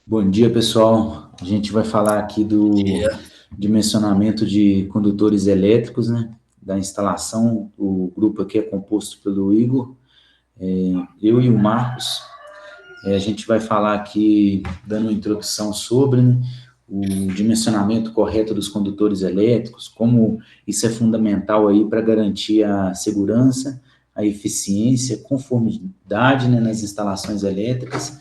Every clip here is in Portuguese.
Bom dia, pessoal. A gente vai falar aqui do Dia. dimensionamento de condutores elétricos, né? Da instalação. O grupo aqui é composto pelo Igor, eu e o Marcos. A gente vai falar aqui, dando uma introdução sobre, né, o dimensionamento correto dos condutores elétricos, como isso é fundamental aí para garantir a segurança, a eficiência, conformidade, né, nas instalações elétricas.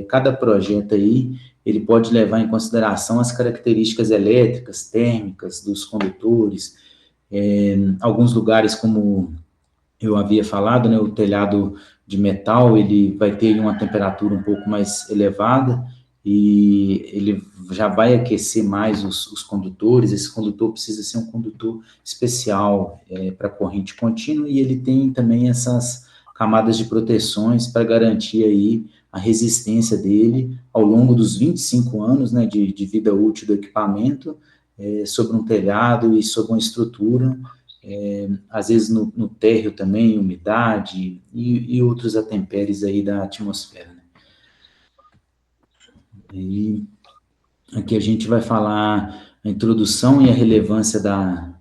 Cada projeto aí, ele pode levar em consideração as características elétricas, térmicas dos condutores. Alguns lugares, como eu havia falado, né, o telhado de metal, ele vai ter uma temperatura um pouco mais elevada e ele já vai aquecer mais os condutores. Esse condutor precisa ser um condutor especial para corrente contínua, e ele tem também essas camadas de proteções para garantir aí a resistência dele ao longo dos 25 anos, né, de vida útil do equipamento, sobre um telhado e sobre uma estrutura, às vezes no térreo também, umidade e outros intempéries aí da atmosfera, né? E aqui a gente vai falar a introdução e a relevância da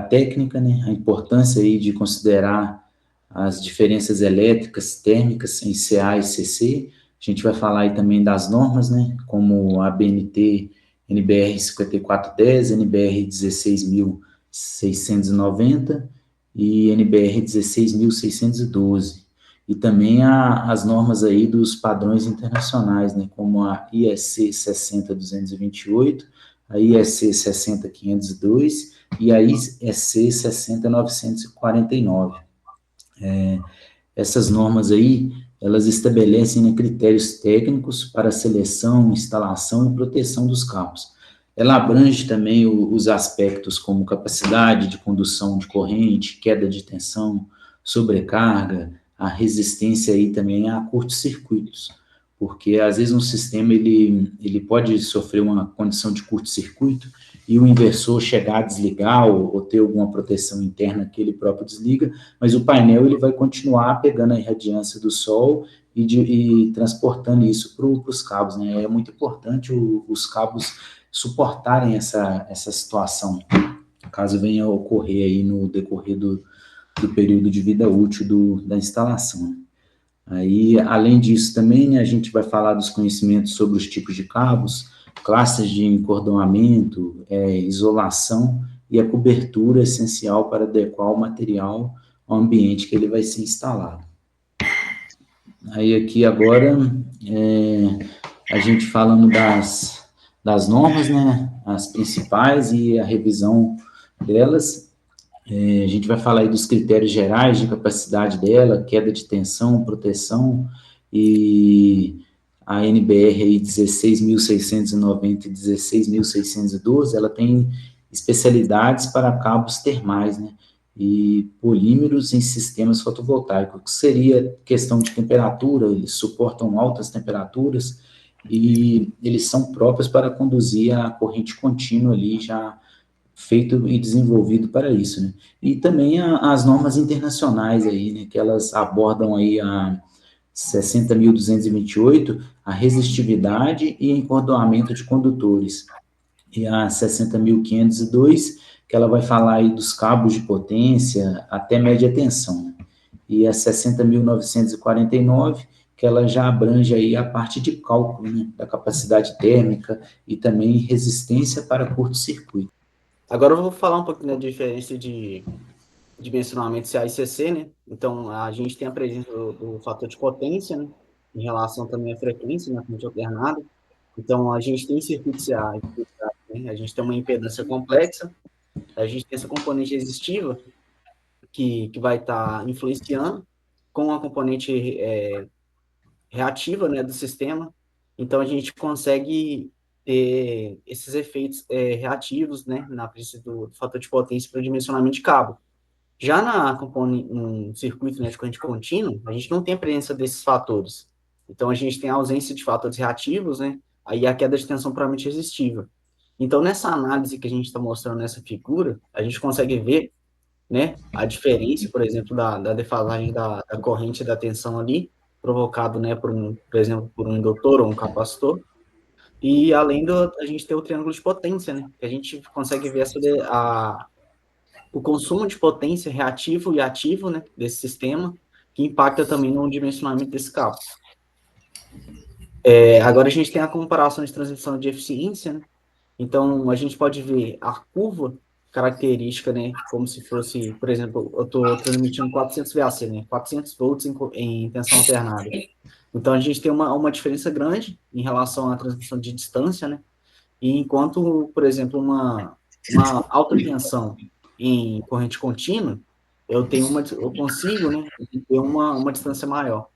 técnica, né? A importância aí de considerar as diferenças elétricas, térmicas em CA e CC. A gente vai falar aí também das normas, né? Como a BNT NBR 5410, NBR 16.690 e NBR 16.612. E também as normas aí dos padrões internacionais, né? Como a IEC 60228, a IEC 60502 e a IEC 60949. Essas normas aí, elas estabelecem, né, critérios técnicos para seleção, instalação e proteção dos cabos. Ela abrange também os aspectos como capacidade de condução de corrente, queda de tensão, sobrecarga, a resistência aí também a curtos-circuitos, porque às vezes um sistema ele pode sofrer uma condição de curto-circuito e o inversor chegar a desligar ou ter alguma proteção interna que ele próprio desliga, mas o painel ele vai continuar pegando a irradiância do sol e transportando isso para os cabos, né? É muito importante os cabos suportarem essa situação, caso venha a ocorrer aí no decorrer do período de vida útil da instalação. Aí, além disso, também, né, a gente vai falar dos conhecimentos sobre os tipos de cabos, classes de encordoamento, isolação e a cobertura essencial para adequar o material ao ambiente que ele vai ser instalado. Aí, aqui agora, a gente falando das normas, né, as principais e a revisão delas. A gente vai falar aí dos critérios gerais de capacidade dela, queda de tensão, proteção, e a NBR aí 16.690 e 16.612, ela tem especialidades para cabos termais, né? E polímeros em sistemas fotovoltaicos, que seria questão de temperatura, eles suportam altas temperaturas e eles são próprios para conduzir a corrente contínua ali, já feito e desenvolvido para isso, né? E também as normas internacionais aí, né, que elas abordam aí a 60.228, a resistividade e encordoamento de condutores, e a 60.502, que ela vai falar aí dos cabos de potência até média tensão, né? E a 60.949, que ela já abrange aí a parte de cálculo, né, da capacidade térmica e também resistência para curto-circuito. Agora eu vou falar um pouquinho da diferença de dimensionamento CA e CC, né? Então, a gente tem a presença do fator de potência, né? Em relação também à frequência, na corrente alternada. Então, a gente tem circuito CA, né? A gente tem uma impedância complexa, a gente tem essa componente resistiva, que vai estar influenciando, com a componente reativa, né, do sistema. Então, a gente consegue ter esses efeitos reativos, né, na presença do fator de potência para o dimensionamento de cabo. Já no circuito, né, de corrente contínua, a gente não tem a presença desses fatores. Então, a gente tem a ausência de fatores reativos, né, aí a queda de tensão provavelmente resistiva. Então, nessa análise que a gente está mostrando nessa figura, a gente consegue ver, né, a diferença, por exemplo, da defasagem da corrente da tensão ali, provocado, né, por exemplo, por um indutor ou um capacitor. E além a gente ter o triângulo de potência, né, que a gente consegue ver o consumo de potência reativo e ativo, né, desse sistema, que impacta também no dimensionamento desse cabo. Agora a gente tem a comparação de transmissão de eficiência, né? Então a gente pode ver a curva característica, né, como se fosse, por exemplo, eu estou transmitindo 400 VAC, né, 400 volts em tensão alternada. Então a gente tem uma diferença grande em relação à transmissão de distância, né? E enquanto, por exemplo, uma alta tensão em corrente contínua, eu consigo, né, ter uma distância maior.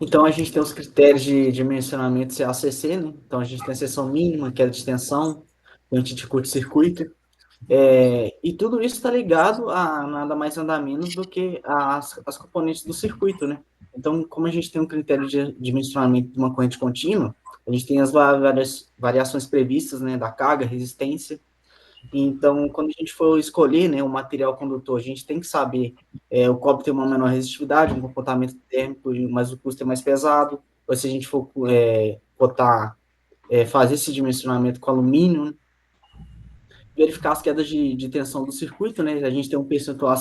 Então, a gente tem os critérios de dimensionamento CACC, né? Então, a gente tem a seção mínima, queda de tensão, corrente de curto-circuito, e tudo isso está ligado a nada mais nada menos do que as componentes do circuito, né? Então, como a gente tem um critério de dimensionamento de uma corrente contínua, a gente tem as variações previstas, né, da carga, resistência. Então, quando a gente for escolher, né, o material condutor, a gente tem que saber o cobre tem uma menor resistividade, um comportamento térmico, mas o custo é mais pesado. Ou se a gente for fazer esse dimensionamento com alumínio, né, verificar as quedas de tensão do circuito, né? A gente tem um percentual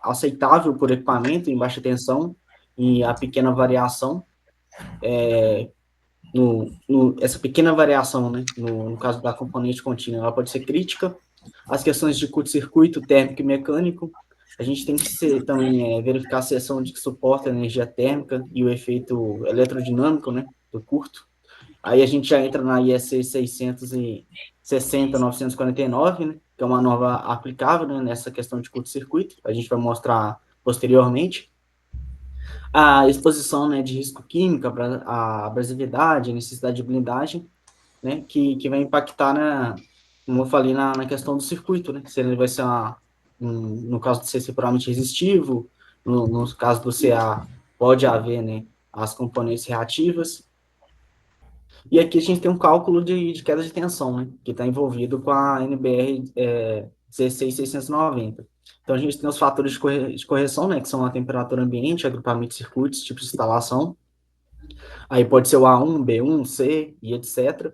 aceitável por equipamento em baixa tensão e a pequena variação, essa pequena variação, né? No caso da componente contínua, ela pode ser crítica. As questões de curto-circuito térmico e mecânico, a gente tem que também verificar a seção de que suporta a energia térmica e o efeito eletrodinâmico, né? Do curto. Aí a gente já entra na IEC 660-949, né, que é uma norma aplicável, né, nessa questão de curto-circuito. A gente vai mostrar posteriormente. A exposição, né, de risco químico, a abrasividade, a necessidade de blindagem, né, que vai impactar, como eu falei, na questão do circuito, né, se ele vai ser no caso de ser puramente resistivo, no caso do CA, pode haver, né, as componentes reativas. E aqui a gente tem um cálculo de queda de tensão, né, que está envolvido com a NBR 16690. Então, a gente tem os fatores de correção, né, que são a temperatura ambiente, agrupamento de circuitos, tipo de instalação. Aí pode ser o A1, B1, C e etc.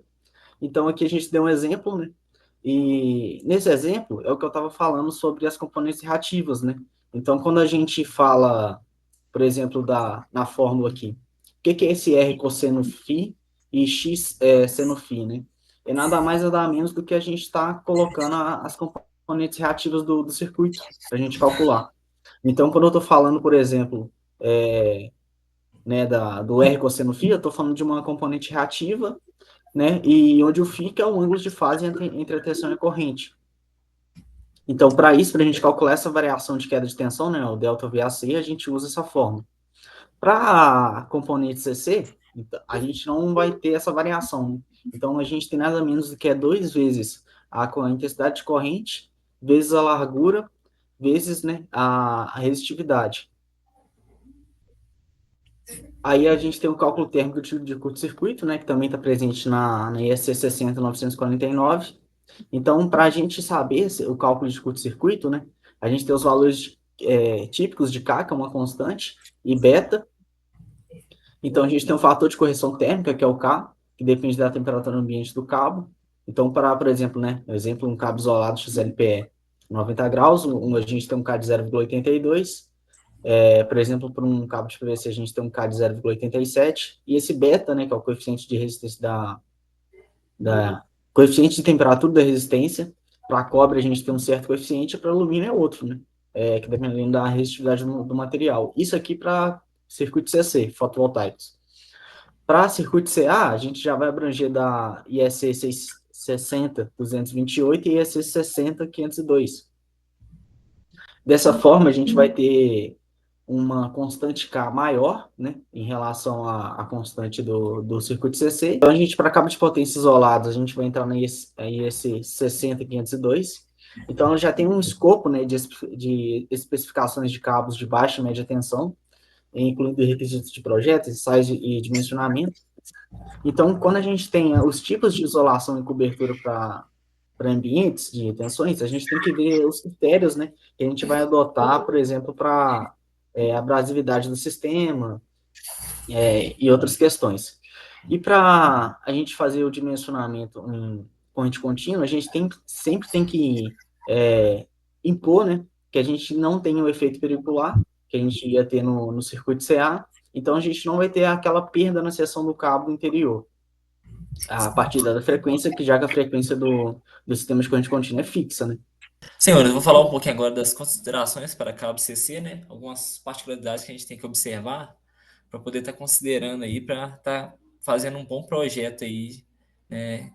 Então, aqui a gente deu um exemplo, né, e nesse exemplo é o que eu estava falando sobre as componentes reativas, né. Então, quando a gente fala, por exemplo, na fórmula aqui, o que é esse R cosseno φ e X seno φ, né? É nada mais nada menos do que a gente está colocando as componentes reativas do circuito para a gente calcular. Então, quando eu estou falando, por exemplo, né, do R cosseno φ, eu estou falando de uma componente reativa, né? E onde o φ é o ângulo de fase entre a tensão e a corrente. Então, para isso, para a gente calcular essa variação de queda de tensão, né, o delta VAC, a gente usa essa fórmula. Para a componente CC, a gente não vai ter essa variação, né? Então, a gente tem nada menos do que 2 vezes a intensidade de corrente, vezes a largura, vezes, né, a resistividade. Aí a gente tem o cálculo térmico de curto-circuito, né, que também está presente na ESC 60949. Então, para a gente saber o cálculo de curto-circuito, né, a gente tem os valores típicos de K, que é uma constante, e beta. Então, a gente tem um fator de correção térmica, que é o K, que depende da temperatura ambiente do cabo. Então, por exemplo, né, um cabo isolado XLPE 90 graus, a gente tem um K de 0,82. Por exemplo, para um cabo de PVC, a gente tem um K de 0,87. E esse beta, né, que é o coeficiente de resistência coeficiente de temperatura da resistência. Para cobre, a gente tem um certo coeficiente, para alumínio é outro, né? Que dependendo da resistividade do material. Isso aqui para circuito CC, fotovoltaicos. Para circuito CA, a gente já vai abranger da IEC 660-228 e IEC 60-502. Dessa forma, a gente vai ter uma constante K maior, né, em relação à constante do circuito CC. Então, a gente, para cabo de potência isolados, a gente vai entrar na IEC 60-502. Então, já tem um escopo, né, de especificações de cabos de baixa e média tensão, incluindo requisitos de projeto, ensaios e dimensionamento. Então, quando a gente tem os tipos de isolação e cobertura para ambientes de tensões, a gente tem que ver os critérios, né, que a gente vai adotar, por exemplo, para abrasividade do sistema, e outras questões. E para a gente fazer o dimensionamento em corrente contínua, a gente sempre tem que impor, né, que a gente não tem o efeito pericular que a gente ia ter no circuito CA, então a gente não vai ter aquela perda na seção do cabo interior, a partir da frequência, que já que a frequência do sistema de corrente contínua é fixa, né? Senhores, eu vou falar um pouquinho agora das considerações para cabo CC, né? Algumas particularidades que a gente tem que observar para poder estar considerando aí, para estar fazendo um bom projeto aí, né,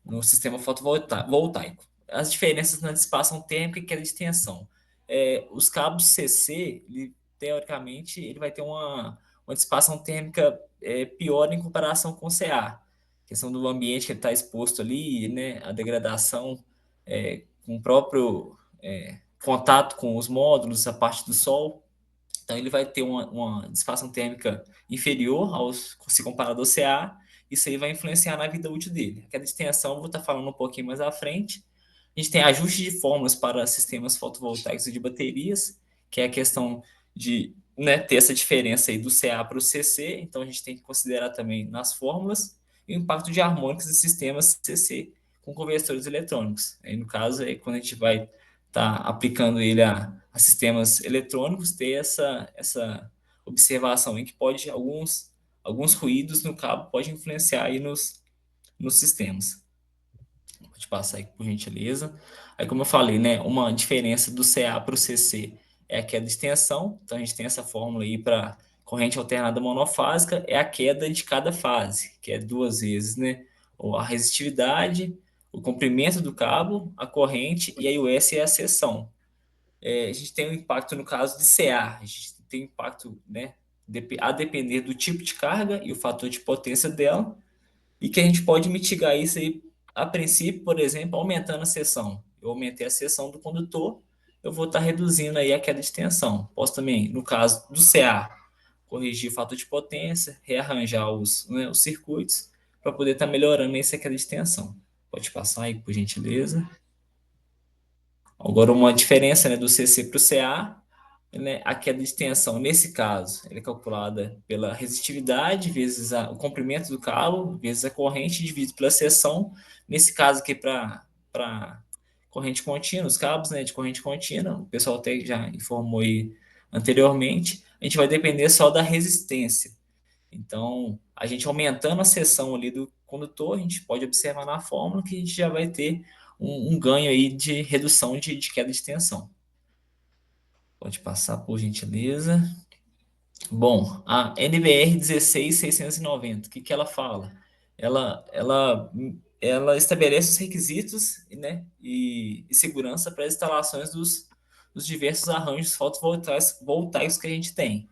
no sistema fotovoltaico. As diferenças na dissipação térmica e queda de tensão. Os cabos CC, teoricamente, ele vai ter uma dissipação térmica pior em comparação com o CA. A questão do ambiente que ele está exposto ali, né, a degradação com o próprio contato com os módulos, a parte do sol. Então, ele vai ter uma dissipação térmica inferior se comparado ao CA. Isso aí vai influenciar na vida útil dele. A queda de tensão, vou estar falando um pouquinho mais à frente. A gente tem ajuste de fórmulas para sistemas fotovoltaicos e de baterias, que é a questão de, né, ter essa diferença aí do CA para o CC. Então, a gente tem que considerar também nas fórmulas e o impacto de harmônicos de sistemas CC com conversores eletrônicos. Aí, no caso, quando a gente vai estar aplicando ele a sistemas eletrônicos, ter essa observação em que pode alguns ruídos no cabo pode influenciar aí nos sistemas. Pode passar aí, por gentileza. Aí, como eu falei, né, uma diferença do CA para o CC é a queda de tensão. Então, a gente tem essa fórmula aí para corrente alternada monofásica, é a queda de cada fase, que é duas vezes, né? Ou a resistividade, o comprimento do cabo, a corrente, e aí o S é a seção. A gente tem um impacto no caso de CA, a gente tem um impacto, né, a depender do tipo de carga e o fator de potência dela, e que a gente pode mitigar isso aí, a princípio, por exemplo, aumentando a seção. Eu aumentei a seção do condutor, eu vou estar reduzindo aí a queda de tensão. Posso também, no caso do CA, corrigir o fator de potência, rearranjar os circuitos, para poder estar melhorando essa queda de tensão. Pode passar aí, por gentileza. Agora, uma diferença, né, do CC para o CA, né, a queda de tensão, nesse caso, ela é calculada pela resistividade vezes o comprimento do cabo, vezes a corrente, dividido pela seção. Nesse caso aqui, para corrente contínua, os cabos, né, de corrente contínua, o pessoal até já informou aí anteriormente, a gente vai depender só da resistência. Então, a gente aumentando a seção ali do condutor, a gente pode observar na fórmula que a gente já vai ter um ganho aí de redução de queda de tensão. Pode passar, por gentileza. Bom, a NBR 16690, o que ela fala? Ela estabelece os requisitos, né, e segurança para as instalações dos diversos arranjos fotovoltaicos que a gente tem.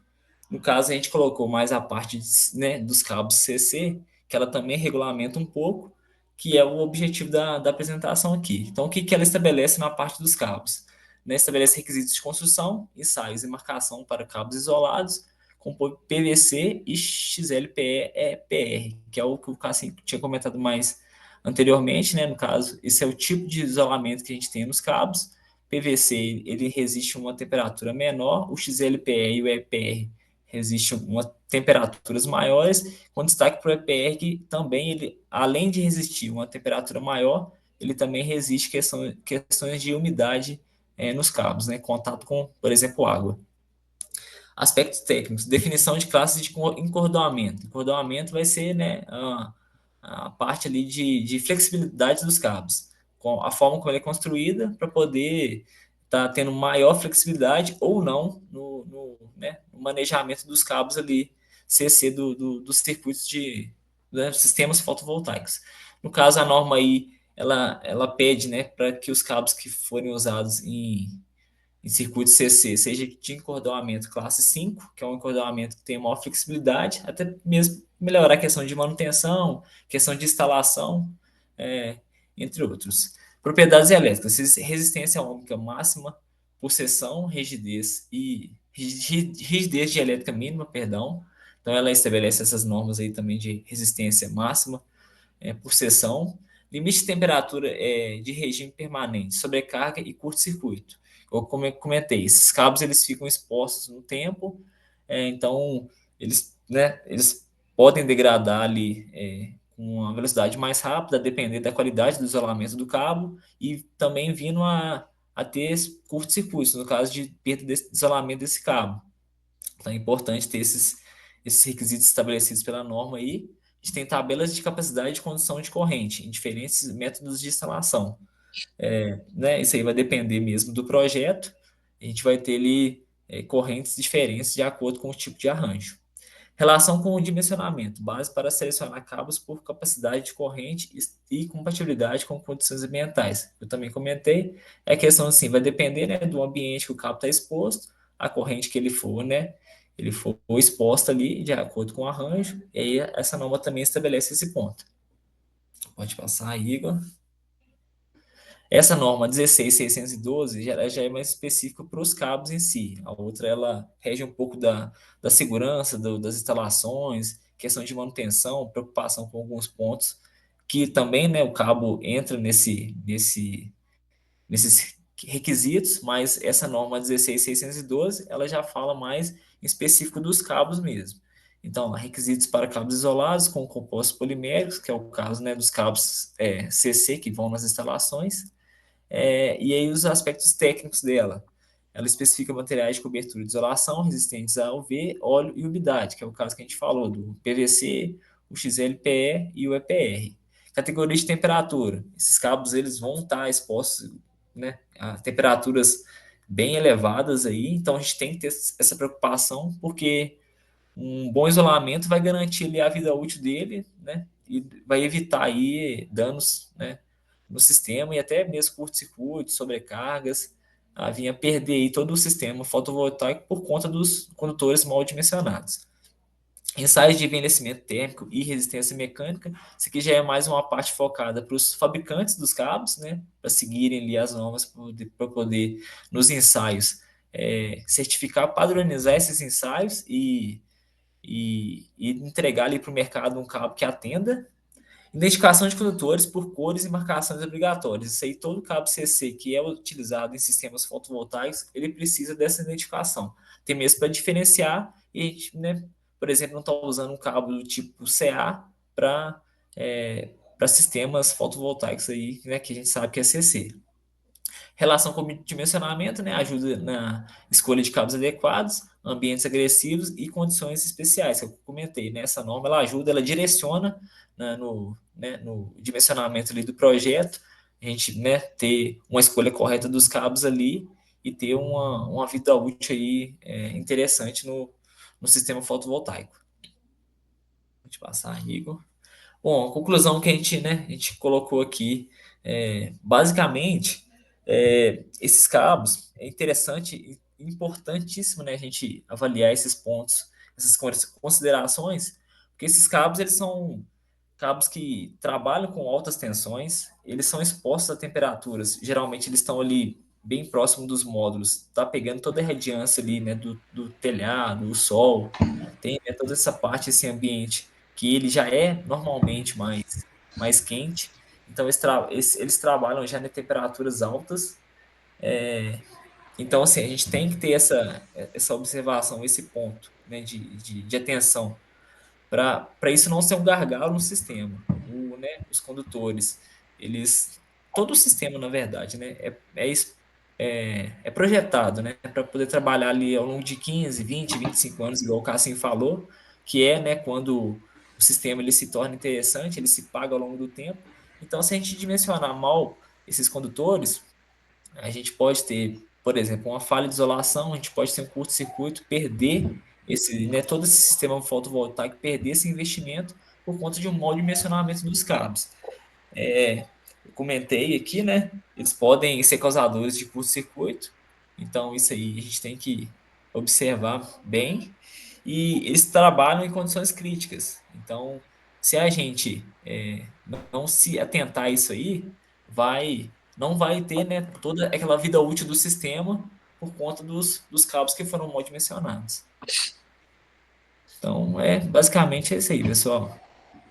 No caso, a gente colocou mais a parte, né, dos cabos CC, que ela também regulamenta um pouco, que é o objetivo da apresentação aqui. Então, o que ela estabelece na parte dos cabos? Né, estabelece requisitos de construção, ensaios e marcação para cabos isolados, com PVC e XLPE-PR, que é o que o Cassim tinha comentado mais anteriormente, né? No caso, esse é o tipo de isolamento que a gente tem nos cabos. PVC, ele resiste a uma temperatura menor, o XLPE e o EPR resistem a temperaturas maiores, com destaque para o EPR, que também, ele, além de resistir a uma temperatura maior, ele também resiste questões de umidade nos cabos, né? Contato com, por exemplo, água. Aspectos técnicos, definição de classes de encordoamento. Encordoamento vai ser, né, a parte ali de flexibilidade dos cabos, com a forma como ele é construída para poder estar tendo maior flexibilidade ou não né, no manejamento dos cabos ali CC dos circuitos dos sistemas fotovoltaicos. No caso, a norma aí, ela pede, né, para que os cabos que forem usados em circuito CC, seja de encordoamento classe 5, que é um encordoamento que tem maior flexibilidade, até mesmo melhorar a questão de manutenção, questão de instalação, entre outros. Propriedades elétricas, resistência ohmmica máxima por seção, rigidez de elétrica mínima, perdão. Então, ela estabelece essas normas aí também de resistência máxima por seção, limite de temperatura de regime permanente, sobrecarga e curto-circuito. eu comentei, esses cabos eles ficam expostos no tempo, então eles podem degradar ali com uma velocidade mais rápida, depender da qualidade do isolamento do cabo, e também vindo a ter curto-circuitos, no caso de perda de isolamento desse cabo. Então é importante ter esses requisitos estabelecidos pela norma aí. A gente tem tabelas de capacidade de condução de corrente em diferentes métodos de instalação. Né? Isso aí vai depender mesmo do projeto. A gente vai ter ali correntes diferentes de acordo com o tipo de arranjo. Relação com o dimensionamento, base para selecionar cabos por capacidade de corrente e compatibilidade com condições ambientais. Eu também comentei, é questão assim, vai depender, né, do ambiente que o cabo está exposto, a corrente que ele for, né, ele for exposta ali de acordo com o arranjo, e aí essa norma também estabelece esse ponto. Pode passar, Igor. Essa norma 16612 já é mais específica para os cabos em si. A outra, ela rege um pouco da segurança das instalações, questão de manutenção, preocupação com alguns pontos, que também, né, o cabo entra nesses requisitos, mas essa norma 16612 ela já fala mais em específico dos cabos mesmo. Então, requisitos para cabos isolados com compostos poliméricos, que é o caso, né, dos cabos CC que vão nas instalações, e aí os aspectos técnicos dela. Ela especifica materiais de cobertura de isolação resistentes a UV, óleo e umidade, que é o caso que a gente falou, do PVC, o XLPE e o EPR. Categoria de temperatura. Esses cabos eles vão estar expostos, né, a temperaturas bem elevadas aí, então a gente tem que ter essa preocupação, porque um bom isolamento vai garantir ali a vida útil dele, né, e vai evitar aí danos, né, no sistema e até mesmo curto-circuito, sobrecargas, vinha perder aí todo o sistema fotovoltaico por conta dos condutores mal dimensionados. Ensaios de envelhecimento térmico e resistência mecânica, isso aqui já é mais uma parte focada para os fabricantes dos cabos, né, para seguirem ali as normas para poder, nos ensaios, certificar, padronizar esses ensaios e entregar ali para o mercado um cabo que atenda. Identificação de condutores por cores e marcações obrigatórias. Isso aí, todo cabo CC que é utilizado em sistemas fotovoltaicos, ele precisa dessa identificação. Tem mesmo para diferenciar e a gente, né, por exemplo, não está usando um cabo do tipo CA para sistemas fotovoltaicos aí, né, que a gente sabe que é CC. Relação com o dimensionamento, né, ajuda na escolha de cabos adequados, ambientes agressivos e condições especiais, que eu comentei. Né? Essa norma ela ajuda, ela direciona, né, no dimensionamento ali do projeto, a gente, né, ter uma escolha correta dos cabos ali e ter uma vida útil aí, interessante no sistema fotovoltaico. Vou te passar, Igor. Bom, a conclusão que a gente colocou aqui, basicamente, esses cabos, é interessante e importantíssimo, né, a gente avaliar esses pontos, essas considerações, porque esses cabos, eles são cabos que trabalham com altas tensões, eles são expostos a temperaturas, geralmente eles estão ali bem próximo dos módulos, tá pegando toda a radiância ali, né, do telhado, do sol, tem, né, toda essa parte, esse ambiente que ele já é normalmente mais quente, então eles trabalham já em temperaturas altas, então assim, a gente tem que ter essa observação, esse ponto, né, de atenção, para isso não ser um gargalo no sistema. Os condutores, eles, todo o sistema, na verdade, né, é projetado, né, para poder trabalhar ali ao longo de 15, 20, 25 anos, igual o Cassim falou, que né, quando o sistema ele se torna interessante, ele se paga ao longo do tempo. Então, se a gente dimensionar mal esses condutores, a gente pode ter, por exemplo, uma falha de isolação, a gente pode ter um curto-circuito, perder né, todo esse sistema fotovoltaico, perder esse investimento por conta de um mau dimensionamento dos cabos. Eu comentei aqui, né? Eles podem ser causadores de curto-circuito, então isso aí a gente tem que observar bem. E eles trabalham em condições críticas. Então, se a gente não se atentar a isso aí, não vai ter, né, toda aquela vida útil do sistema por conta dos cabos que foram mal dimensionados. Então, basicamente é isso aí, pessoal.